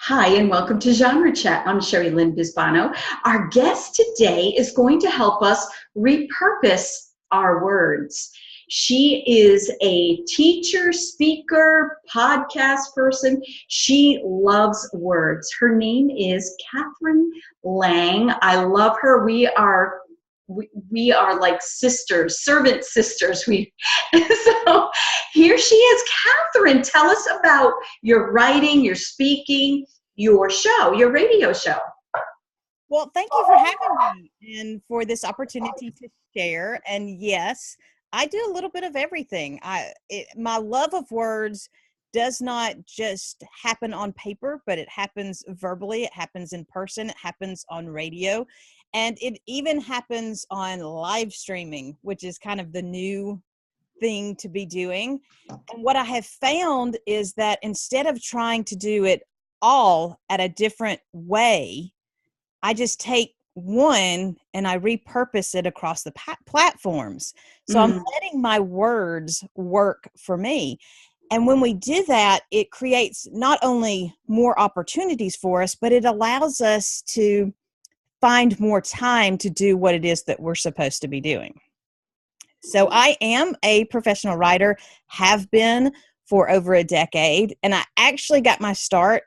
Hi, and welcome to Genre Chat. I'm Sherry Lynn Bisbano. Our guest today is going to help us repurpose our words. She is a teacher, speaker, podcast person. She loves words. Her name is Kathryn Lang. I love her. We are like sisters, servant sisters. So here she is. Kathryn, tell us about your writing, your speaking, your show, your radio show. Well, thank you for having me and for this opportunity to share. And yes, I do a little bit of everything. My love of words does not just happen on paper, but it happens verbally, it happens in person, it happens on radio, and it even happens on live streaming, which is kind of the new thing to be doing. And what I have found is that instead of trying to do it all at a different way, I just take one and I repurpose it across the platforms. So I'm letting my words work for me. And when we do that, it creates not only more opportunities for us, but it allows us to find more time to do what it is that we're supposed to be doing. So I am a professional writer, have been for over a decade, and I actually got my start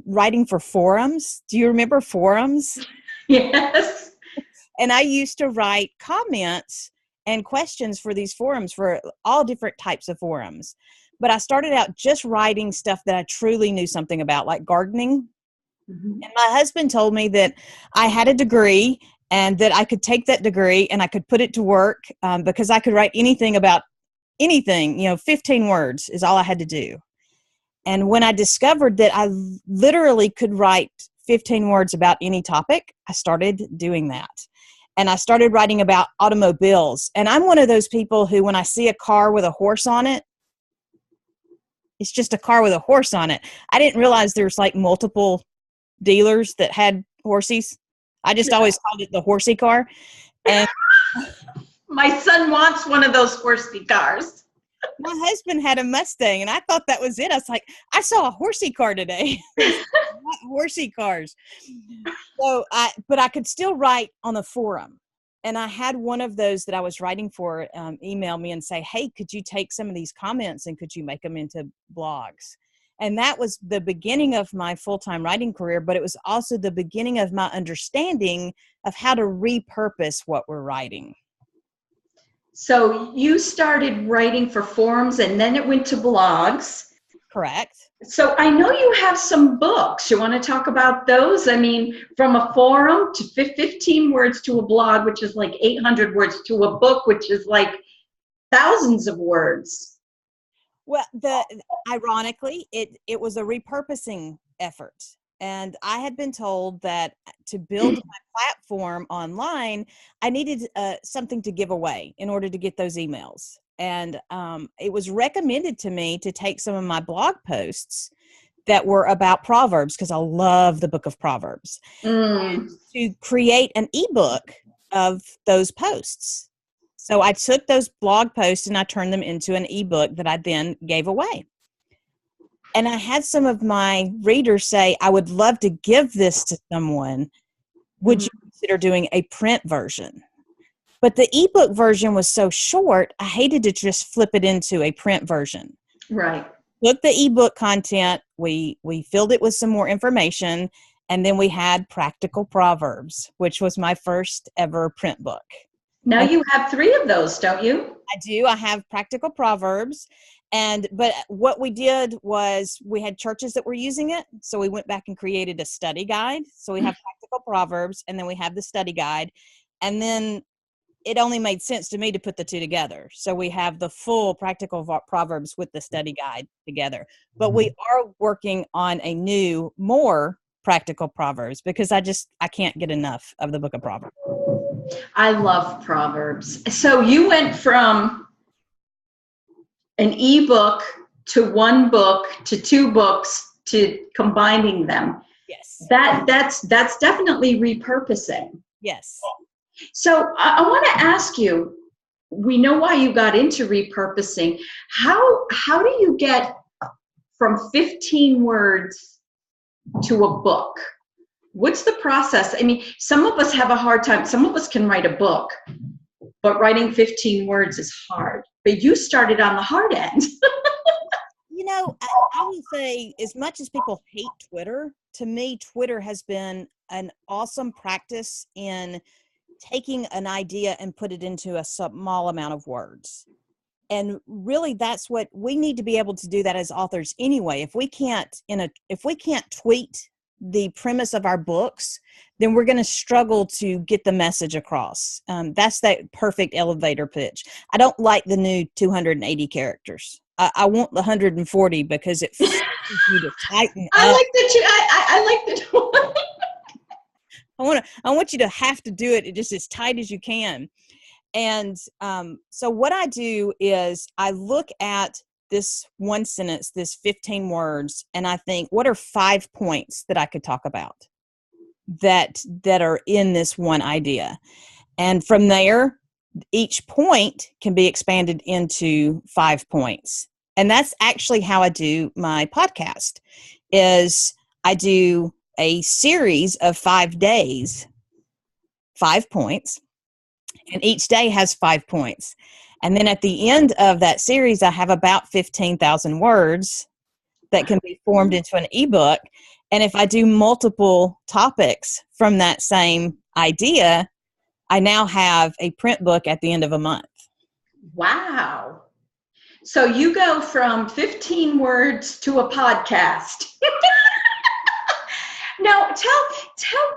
writing for forums. Do you remember forums? Yes. And I used to write comments and questions for these forums, for all different types of forums. But I started out just writing stuff that I truly knew something about, like gardening. And my husband told me that I had a degree and that I could take that degree and I could put it to work because I could write anything about anything. 15 words is all I had to do. And when I discovered that I literally could write 15 words about any topic, I started doing that. And I started writing about automobiles. And I'm one of those people who, when I see a car with a horse on it, it's just a car with a horse on it. I didn't realize there's like multiple dealers that had horsies. I just always called it the horsey car. And my son wants one of those horsey cars. My husband had a Mustang, and I thought that was it. I was like, I saw a horsey car today. Not horsey cars. But I could still write on a forum. And I had one of those that I was writing for email me and say, hey, could you take some of these comments and could you make them into blogs? And that was the beginning of my full-time writing career, but it was also the beginning of my understanding of how to repurpose what we're writing. So you started writing for forums and then it went to blogs. Correct. So I know you have some books. You want to talk about those? I mean, from a forum to 15 words to a blog, which is like 800 words, to a book, which is like thousands of words. Well, ironically, it was a repurposing effort. And I had been told that to build my platform online, I needed something to give away in order to get those emails. And it was recommended to me to take some of my blog posts that were about Proverbs, because I love the book of Proverbs, and to create an ebook of those posts. So I took those blog posts and I turned them into an ebook that I then gave away. And I had some of my readers say, I would love to give this to someone. Would you consider doing a print version? But the ebook version was so short, I hated to just flip it into a print version. Right. Took the ebook content, we filled it with some more information, and then we had Practical Proverbs, which was my first ever print book. Now you have 3 of those, don't you? I do. I have Practical Proverbs. But what we did was we had churches that were using it. So we went back and created a study guide. So we have Practical Proverbs, and then we have the study guide. And then it only made sense to me to put the 2 together. So we have the full Practical Proverbs with the study guide together. But we are working on a new, more Practical Proverbs, because I can't get enough of the book of Proverbs. I love Proverbs. So you went from an ebook to 1 book to 2 books to combining them. Yes. That's definitely repurposing. Yes. So I want to ask you, we know why you got into repurposing. How do you get from 15 words to a book? What's the process? I mean, some of us have a hard time. Some of us can write a book, but writing 15 words is hard. But you started on the hard end. I would say, as much as people hate Twitter, to me, Twitter has been an awesome practice in taking an idea and put it into a small amount of words. And really, that's what we need to be able to do that as authors anyway. If we can't tweet the premise of our books, then we're going to struggle to get the message across. That's that perfect elevator pitch. I don't like the new 280 characters. I want the 140 because it forces you to tighten up. I like that. I want you to have to do it just as tight as you can. And so what I do is I look at this one sentence, this 15 words, and I think, what are 5 points that I could talk about that are in this one idea? And from there, each point can be expanded into 5 points. And that's actually how I do my podcast. Is I do a series of 5 days, 5 points, and each day has 5 points. And then at the end of that series, I have about 15,000 words that can be formed into an ebook. And if I do multiple topics from that same idea, I now have a print book at the end of a month. Wow. So you go from 15 words to a podcast. Now, tell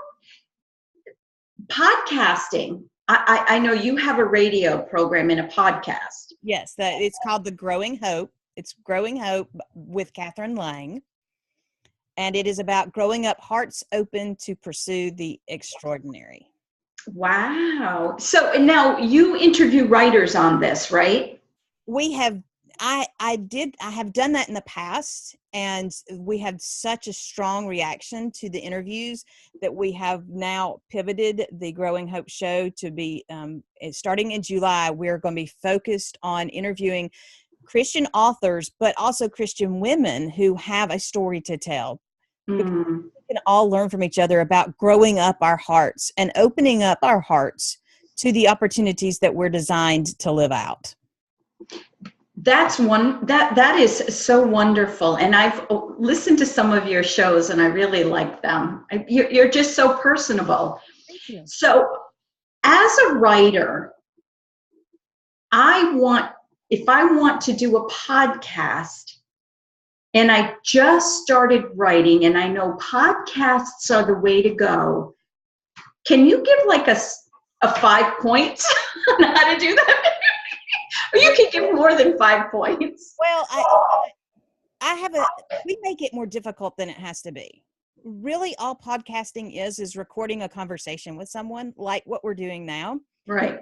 podcasting. I know you have a radio program and a podcast. Yes, it's called The Growing Hope. It's Growing Hope with Kathryn Lang. And it is about growing up hearts open to pursue the extraordinary. Wow. So now you interview writers on this, right? We have, I have done that in the past, and we had such a strong reaction to the interviews that we have now pivoted the Growing Hope show to be, starting in July, we're going to be focused on interviewing Christian authors, but also Christian women who have a story to tell. We can all learn from each other about growing up our hearts and opening up our hearts to the opportunities that we're designed to live out. That is so wonderful. And I've listened to some of your shows and I really like them. You're just so personable. Thank you. So as a writer, if I want to do a podcast, and I just started writing, and I know podcasts are the way to go. Can you give like a 5 points on how to do that? Or you can give more than 5 points. Well, we make it more difficult than it has to be. Really, all podcasting is recording a conversation with someone like what we're doing now. Right.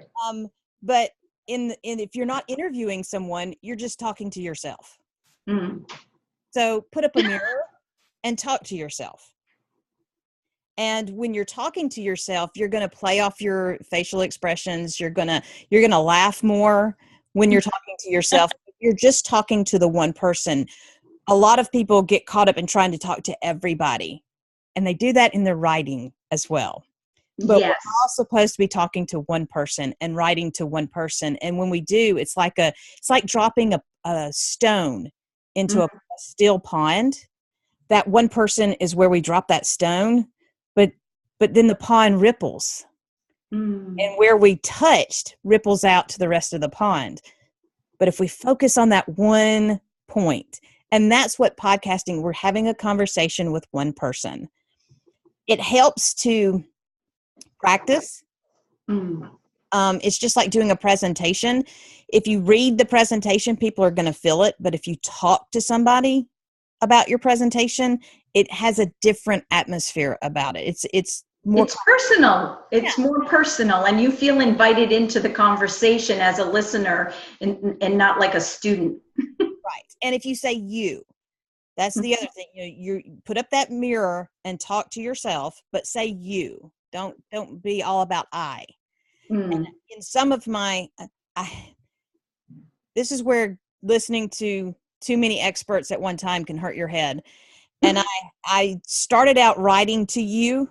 But if you're not interviewing someone, you're just talking to yourself. Mm. So put up a mirror and talk to yourself. And when you're talking to yourself, you're going to play off your facial expressions. You're going to laugh more when you're talking to yourself. You're just talking to the one person. A lot of people get caught up in trying to talk to everybody, and they do that in their writing as well. But yes. We're all supposed to be talking to one person and writing to one person. And when we do, it's like dropping a stone into a still pond. That one person is where we drop that stone, but then the pond ripples. And where we touched ripples out to the rest of the pond. But if we focus on that one point, and that's what podcasting, we're having a conversation with one person. It helps to practice. It's just like doing a presentation. If you read the presentation, people are going to feel it. But if you talk to somebody about your presentation, it has a different atmosphere about it. It's personal. It's more personal, and you feel invited into the conversation as a listener and not like a student. Right. And if you say you, that's the other thing. You put up that mirror and talk to yourself, but say you. Don't be all about I. And in some of my, this is where listening to too many experts at one time can hurt your head. And I started out writing to you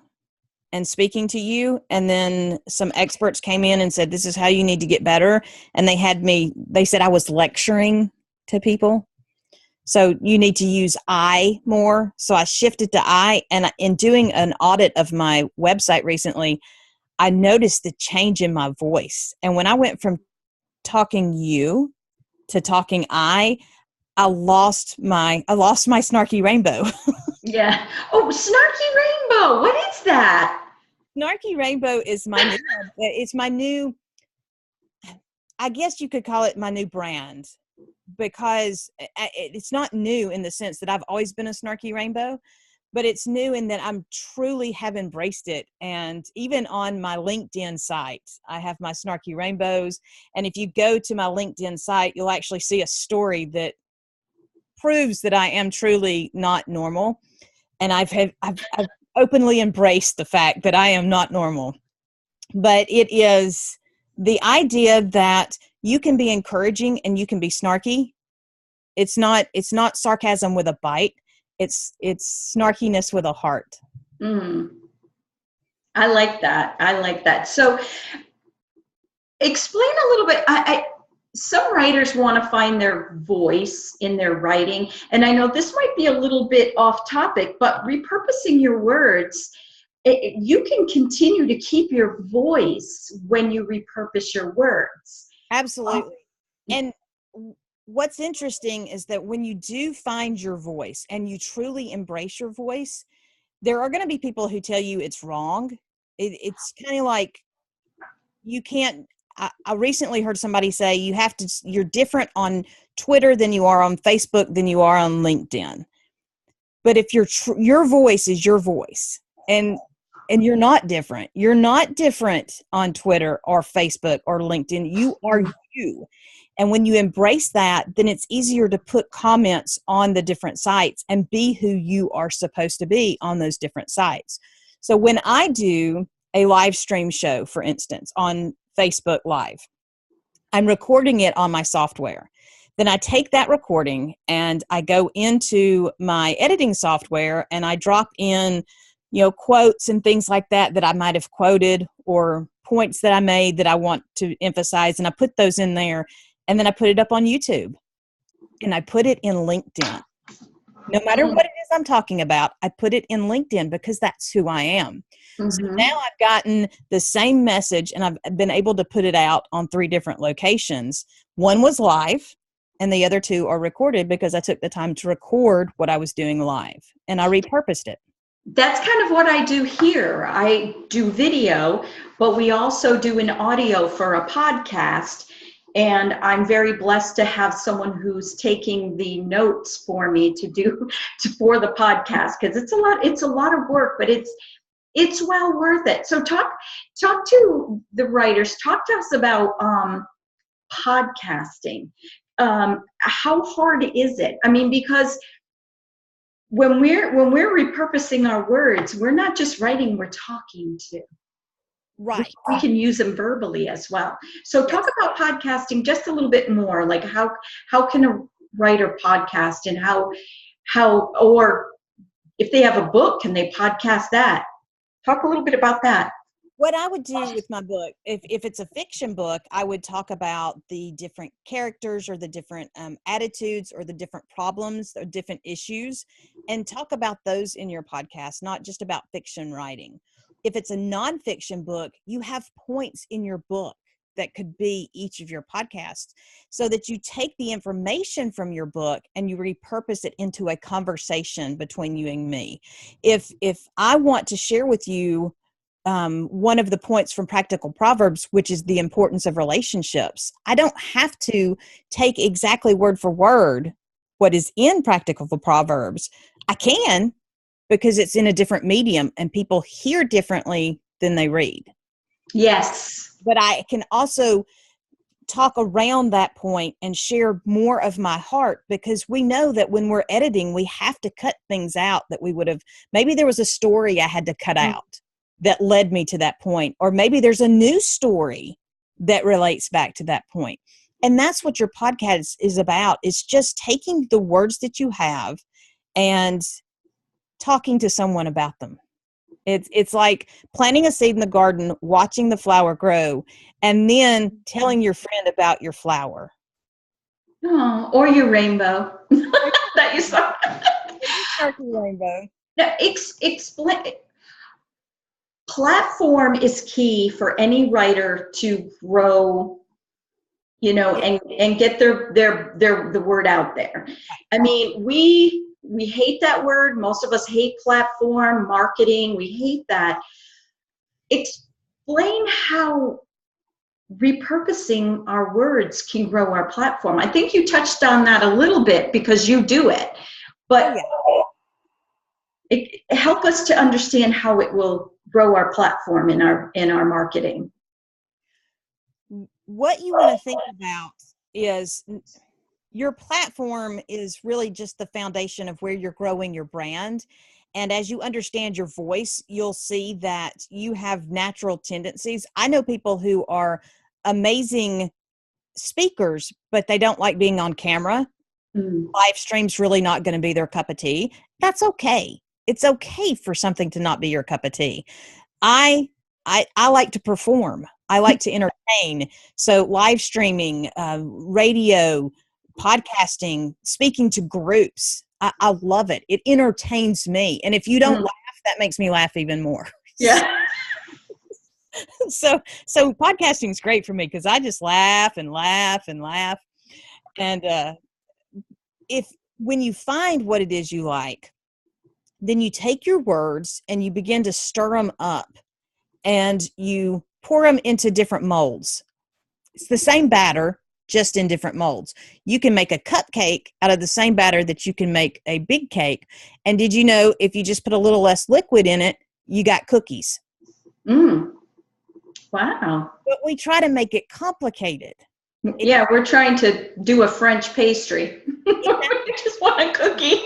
and speaking to you, and then some experts came in and said, this is how you need to get better. And they said I was lecturing to people. So you need to use I more. So I shifted to I, and in doing an audit of my website recently, I noticed the change in my voice. And when I went from talking you to talking I lost my snarky rainbow. Yeah. Oh, Snarky Rainbow. What is that? Snarky Rainbow is my new, I guess you could call it my new brand, because it's not new in the sense that I've always been a Snarky Rainbow, but it's new in that I'm truly have embraced it. And even on my LinkedIn site, I have my Snarky Rainbows. And if you go to my LinkedIn site, you'll actually see a story that proves that I am truly not normal. And I've openly embraced the fact that I am not normal. But it is the idea that you can be encouraging and you can be snarky. It's not sarcasm with a bite. It's snarkiness with a heart. Mm. I like that. So explain a little bit. Some writers want to find their voice in their writing. And I know this might be a little bit off topic, but repurposing your words, you can continue to keep your voice when you repurpose your words. Absolutely. And what's interesting is that when you do find your voice and you truly embrace your voice, there are going to be people who tell you it's wrong. It's kind of like you can't. I recently heard somebody say you're different on Twitter than you are on Facebook than you are on LinkedIn. But if your voice is your voice, and you're not different. You're not different on Twitter or Facebook or LinkedIn. You are you. And when you embrace that, then it's easier to put comments on the different sites and be who you are supposed to be on those different sites. So when I do a live stream show, for instance, on Facebook Live, I'm recording it on my software. Then I take that recording and I go into my editing software and I drop in, quotes and things like that I might have quoted, or points that I made that I want to emphasize. And I put those in there, and then I put it up on YouTube, and I put it in LinkedIn. No matter what it is I'm talking about, I put it in LinkedIn because that's who I am. Mm-hmm. So now I've gotten the same message, and I've been able to put it out on 3 different locations. One was live, and the other 2 are recorded because I took the time to record what I was doing live, and I repurposed it. That's kind of what I do here. I do video, but we also do an audio for a podcast. And I'm very blessed to have someone who's taking the notes for me for the podcast, because it's a lot of work, but it's well worth it. So talk to the writers, talk to us about podcasting. How hard is it? I mean, because when we're repurposing our words, we're not just writing, we're talking too. Right. We can use them verbally as well. So talk about podcasting just a little bit more, like how can a writer podcast, and how, or if they have a book, can they podcast that? Talk a little bit about that. What I would do with my book, if it's a fiction book, I would talk about the different characters or the different attitudes or the different problems or different issues, and talk about those in your podcast, not just about fiction writing. If it's a nonfiction book, you have points in your book that could be each of your podcasts, so that you take the information from your book and you repurpose it into a conversation between you and me. If I want to share with you one of the points from Practical Proverbs, which is the importance of relationships, I don't have to take exactly word for word what is in Practical Proverbs. I can, because it's in a different medium and people hear differently than they read. Yes. But I can also talk around that point and share more of my heart, because we know that when we're editing, we have to cut things out that we would have, maybe there was a story I had to cut out that led me to that point, or maybe there's a new story that relates back to that point. And that's what your podcast is about. It's just taking the words that you have and talking to someone about them. It's like planting a seed in the garden, watching the flower grow, and then telling your friend about your flower. Oh, or your rainbow that you saw. Snarky Rainbow. Now, explain. Platform is key for any writer to grow, and get the word out there. I mean, we hate that word. Most of us hate platform marketing. We hate that. Explain how repurposing our words can grow our platform. I think you touched on that a little bit because you do it, but help us to understand how it will grow our platform in our marketing. What you want to think about is your platform is really just the foundation of where you're growing your brand. And as you understand your voice, you'll see that you have natural tendencies. I know people who are amazing speakers, but they don't like being on camera. Live stream's really not going to be their cup of tea. That's okay. It's okay for something to not be your cup of tea. I like to perform. I like to entertain. So live streaming, radio, podcasting, speaking to groups, I love it. It entertains me. And if you don't laugh, that makes me laugh even more. Yeah. So podcasting is great for me because I just laugh and laugh and laugh. And when you find what it is you like, then you take your words and you begin to stir them up and you pour them into different molds. It's the same batter, just in different molds. You can make a cupcake out of the same batter that you can make a big cake. And did you know if you just put a little less liquid in it, you got cookies? Wow. But we try to make it complicated. Yeah, we're trying to do a French pastry. We just want a cookie.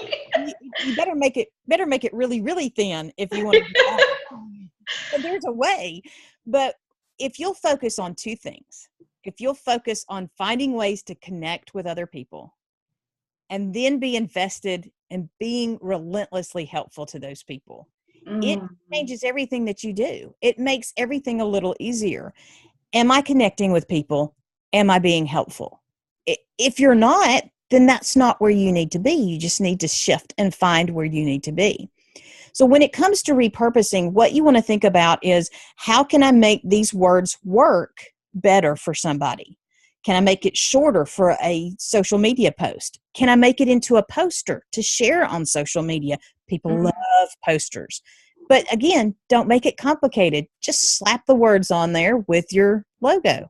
You better make it really, really thin if you want to do that. But there's a way. But if you'll focus on two things, if you'll focus on finding ways to connect with other people and then be invested in being relentlessly helpful to those people, it changes everything that you do. It makes everything a little easier. Am I connecting with people? Am I being helpful? If you're not, then that's not where you need to be. You just need to shift and find where you need to be. So when it comes to repurposing, what you want to think about is, how can I make these words work better for somebody? Can I make it shorter for a social media post? Can I make it into a poster to share on social media? People love posters. But again, don't make it complicated. Just slap the words on there with your logo.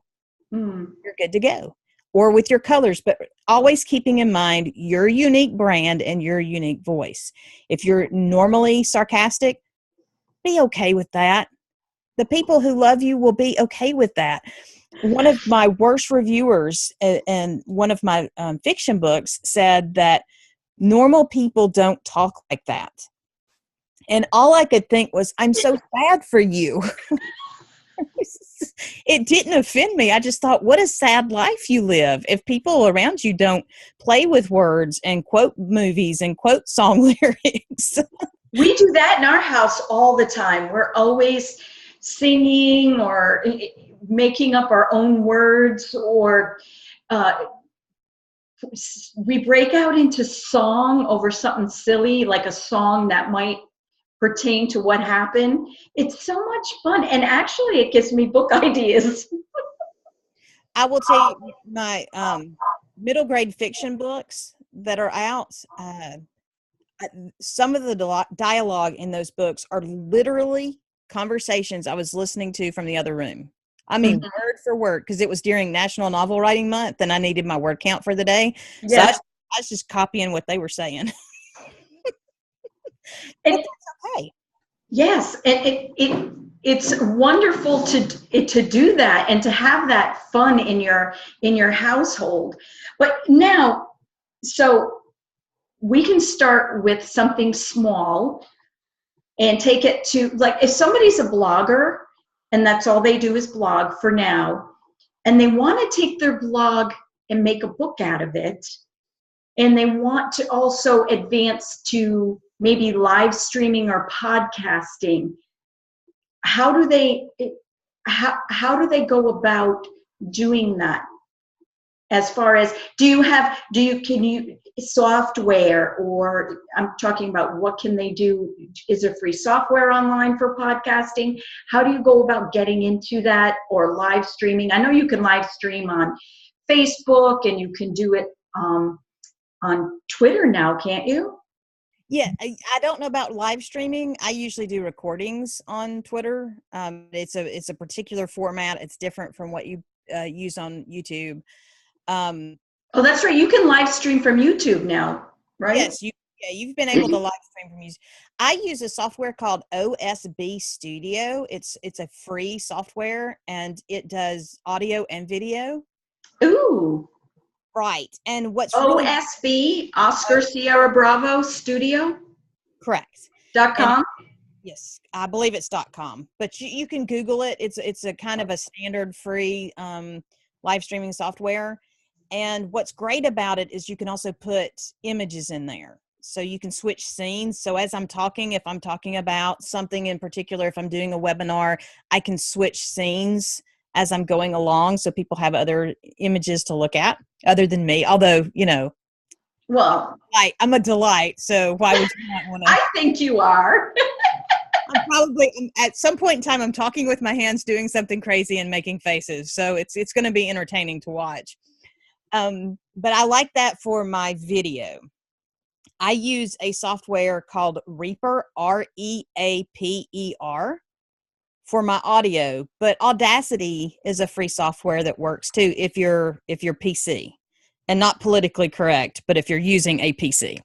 You're good to go. Or with your colors, but always keeping in mind your unique brand and your unique voice. If you're normally sarcastic, be okay with that. The people who love you will be okay with that. One of my worst reviewers in one of my fiction books said that normal people don't talk like that. And all I could think was, I'm so sad for you. It didn't offend me. I just thought, what a sad life you live if people around you don't play with words and quote movies and quote song lyrics. We do that in our house all the time. We're always singing or making up our own words, or we break out into song over something silly, like a song that might pertain to what happened. It's so much fun, and actually it gives me book ideas. I will tell you, my middle grade fiction books that are out, some of the dialogue in those books are literally conversations I was listening to from the other room. I mean, word for word, because it was during National Novel Writing Month and I needed my word count for the day. Yes. So I was just copying what they were saying. And that's okay. Yes, and it's wonderful to do that and to have that fun in your household. But now, so we can start with something small and take it to, like, if somebody's a blogger and that's all they do is blog for now, and they want to take their blog and make a book out of it, and they want to also advance to maybe live streaming or podcasting, how do they go about doing that? As far as, can you software, or I'm talking about what can they do? Is there free software online for podcasting? How do you go about getting into that, or live streaming? I know you can live stream on Facebook, and you can do it on Twitter now, can't you? Yeah, I don't know about live streaming. I usually do recordings on Twitter. It's a particular format. It's different from what you use on YouTube. Oh, that's right. You can live stream from YouTube now, right? Yes, you've been able to live stream from YouTube. I use a software called OSB Studio. It's a free software, and it does audio and video. Ooh. Right. And what's OSB, Oscar Sierra Bravo Studio? Correct. .com? Yes, I believe it's .com, but you can Google it. It's a kind of a standard free live streaming software. And what's great about it is you can also put images in there. So you can switch scenes. So as I'm talking, if I'm talking about something in particular, if I'm doing a webinar, I can switch scenes as I'm going along, so people have other images to look at other than me. Although, well, I'm a delight. So why would you not want to? I think you are. I'm probably at some point in time, I'm talking with my hands, doing something crazy and making faces. So it's going to be entertaining to watch. But I like that for my video. I use a software called Reaper, REAPER, for my audio, but Audacity is a free software that works too if you're PC, and not politically correct, but if you're using a PC.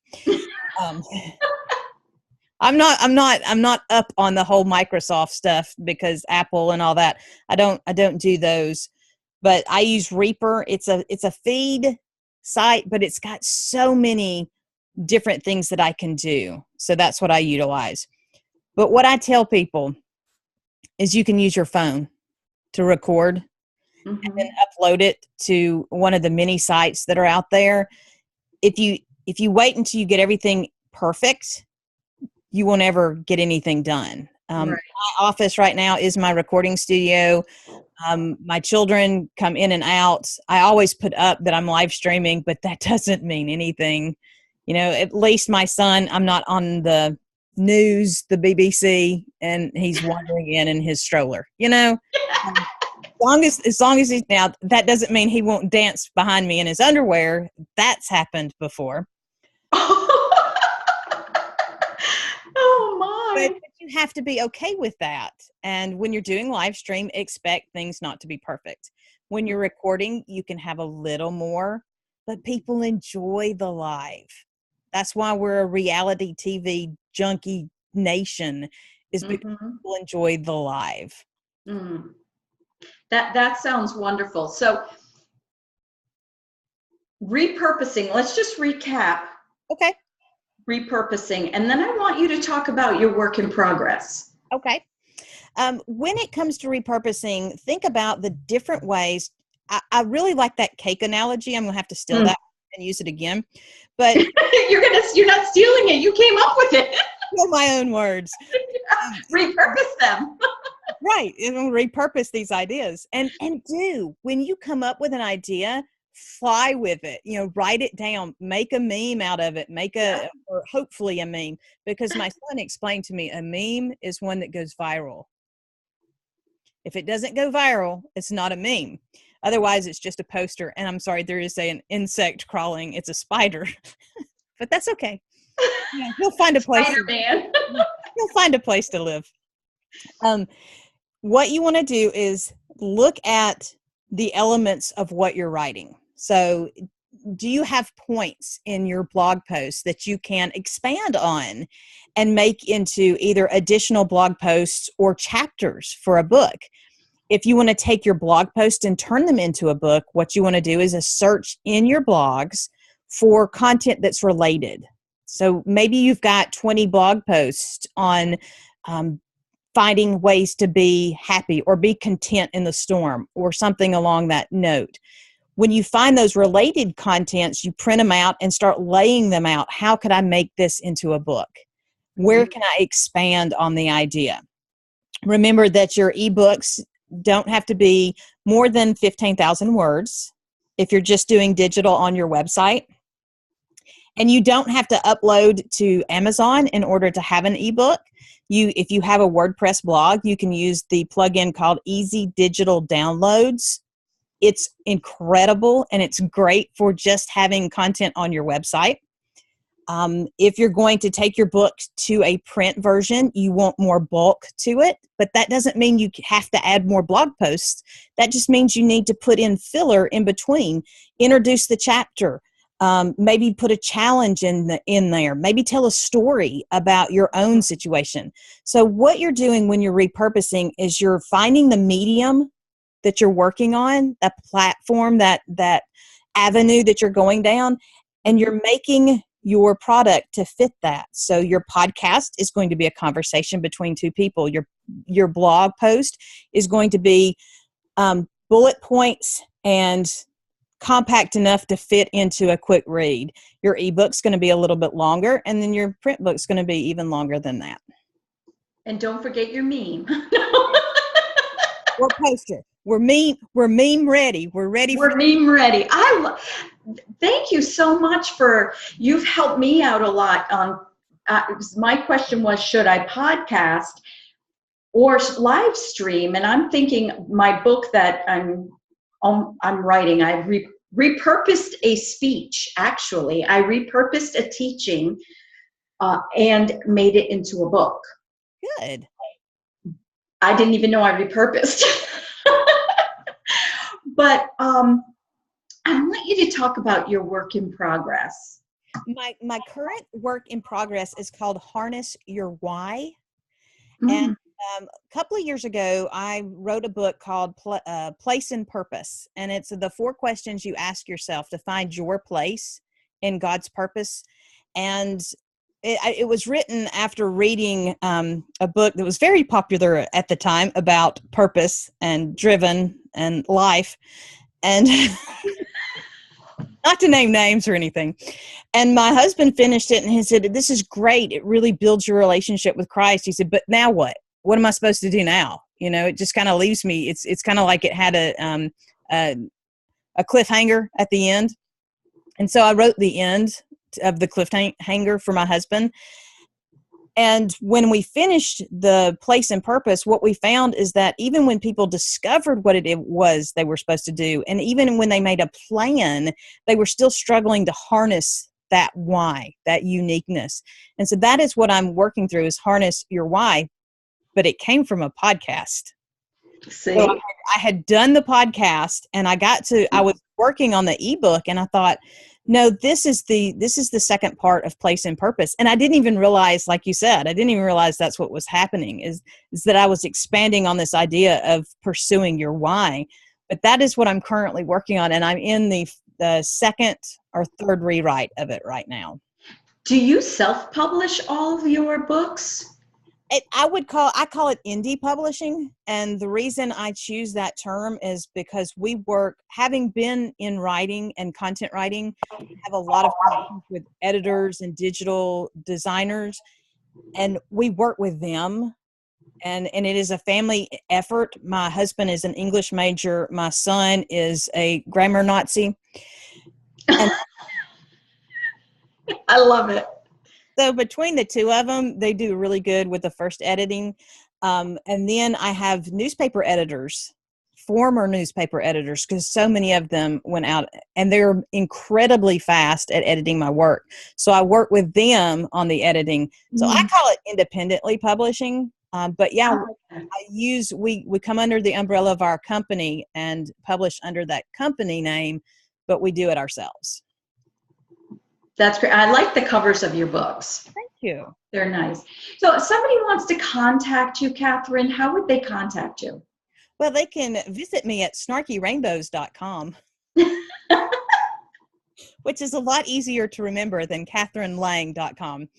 I'm not up on the whole Microsoft stuff, because Apple and all that. I don't do those. But I use Reaper. It's a feed site, but it's got so many different things that I can do. So that's what I utilize. But what I tell people is you can use your phone to record and then upload it to one of the many sites that are out there. If you wait until you get everything perfect, you won't ever get anything done. Right. My office right now is my recording studio. My children come in and out. I always put up that I'm live streaming, but that doesn't mean anything. At least my son, I'm not on the news, the BBC, and he's wandering in his stroller. As long as he's, now, that doesn't mean he won't dance behind me in his underwear. That's happened before. Oh my. But you have to be okay with that. And when you're doing live stream, expect things not to be perfect. When you're recording, you can have a little more, but people enjoy the live. That's why we're a reality TV junkie nation, is because people enjoy the live. That sounds wonderful. So repurposing, let's just recap. Okay. Repurposing, and then I want you to talk about your work in progress. Okay. When it comes to repurposing, think about the different ways. I really like that cake analogy. I'm going to have to steal that and use it again. But you're not stealing it. You came up with it. Steal my own words. Repurpose them. Right. And repurpose these ideas. And when you come up with an idea, fly with it, write it down, make a meme out of it, or hopefully a meme, because my son explained to me a meme is one that goes viral. If it doesn't go viral, it's not a meme. Otherwise, it's just a poster. And I'm sorry, there is an insect crawling. It's a spider, but that's okay. He'll find a place. Spider-Man. He'll find a place to live. What you want to do is look at the elements of what you're writing. So do you have points in your blog posts that you can expand on and make into either additional blog posts or chapters for a book? If you want to take your blog post and turn them into a book, what you want to do is a search in your blogs for content that's related. So maybe you've got 20 blog posts on finding ways to be happy or be content in the storm or something along that note. When you find those related contents, you print them out and start laying them out. How could I make this into a book? Where can I expand on the idea? Remember that your ebooks don't have to be more than 15,000 words if you're just doing digital on your website. And you don't have to upload to Amazon in order to have an ebook. If you have a WordPress blog, you can use the plugin called Easy Digital Downloads. It's incredible, and it's great for just having content on your website. If you're going to take your book to a print version, you want more bulk to it, but that doesn't mean you have to add more blog posts. That just means you need to put in filler in between, introduce the chapter, maybe put a challenge in there, maybe tell a story about your own situation. So what you're doing when you're repurposing is you're finding the medium that you're working on, that platform, that avenue that you're going down, and you're making your product to fit that. So your podcast is going to be a conversation between two people. Your blog post is going to be bullet points and compact enough to fit into a quick read. Your ebook's going to be a little bit longer, and then your print book's going to be even longer than that. And don't forget your meme. Or poster. We're meme ready. We're meme ready. Thank you so much you've helped me out a lot on, my question was, should I podcast or live stream? And I'm thinking my book that I'm writing, I repurposed a speech, actually. I repurposed a teaching and made it into a book. Good. I didn't even know I repurposed. But I want you to talk about your work in progress. My current work in progress is called Harness Your Why. Mm. And a couple of years ago, I wrote a book called Place and Purpose. And it's the 4 questions you ask yourself to find your place in God's purpose. And it was written after reading a book that was very popular at the time about purpose and driven and life. And not to name names or anything. And my husband finished it and he said, "This is great. It really builds your relationship with Christ." He said, "But now what? What am I supposed to do now?" You know, it just kind of leaves me. It's kind of like it had a cliffhanger at the end. And so I wrote the end of the cliffhanger for my husband. And when we finished the Place and Purpose, what we found is that even when people discovered what it was they were supposed to do, and even when they made a plan, they were still struggling to harness that why, that uniqueness. And so that is what I'm working through, is harness your why. But it came from a podcast. See? So I had done the podcast, and I was working on the ebook, and I thought, no, this is the second part of Place and Purpose. And I didn't even realize, like you said, that's what was happening, is that I was expanding on this idea of pursuing your why. But that is what I'm currently working on. And I'm in the second or third rewrite of it right now. Do you self-publish all of your books? I call it indie publishing. And the reason I choose that term is because having been in writing and content writing, we have a lot of connections with editors and digital designers, and we work with them. And it is a family effort. My husband is an English major. My son is a grammar Nazi. And I love it. So between the two of them, they do really good with the first editing. And then I have newspaper editors, former newspaper editors, because so many of them went out, and they're incredibly fast at editing my work. So I work with them on the editing. So I call it independently publishing. But yeah, we come under the umbrella of our company and publish under that company name, but we do it ourselves. That's great. I like the covers of your books. Thank you. They're nice. So if somebody wants to contact you, Kathryn, how would they contact you? Well, they can visit me at snarkyrainbows.com, which is a lot easier to remember than kathrynlang.com,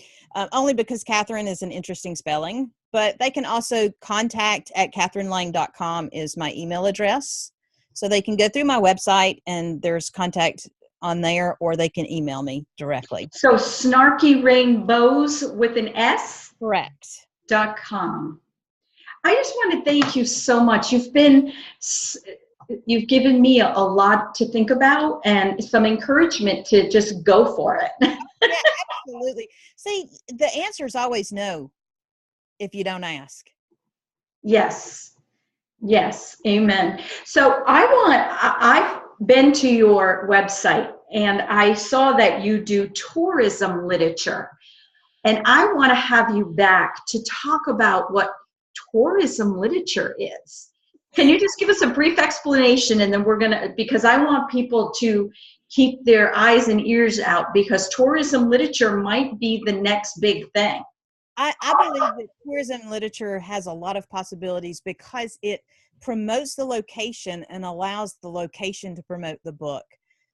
only because Kathryn is an interesting spelling. But they can also contact at kathrynlang.com is my email address. So they can go through my website and there's contact on there, or they can email me directly. So Snarky Rainbows with an S? Correct. .com. I just want to thank you so much. You've given me a lot to think about and some encouragement to just go for it. Yeah, absolutely. See, the answer is always no if you don't ask. Yes. Yes. Amen. So I've been to your website and I saw that you do tourism literature. And I want to have you back to talk about what tourism literature is. Can you just give us a brief explanation, and then because I want people to keep their eyes and ears out, because tourism literature might be the next big thing. I believe that tourism literature has a lot of possibilities because it promotes the location and allows the location to promote the book.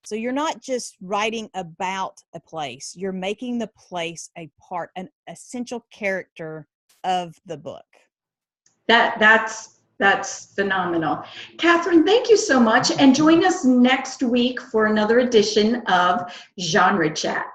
So you're not just writing about a place, you're making the place an essential character of the book. That's phenomenal. Kathryn, thank you so much, and join us next week for another edition of Genre Chat.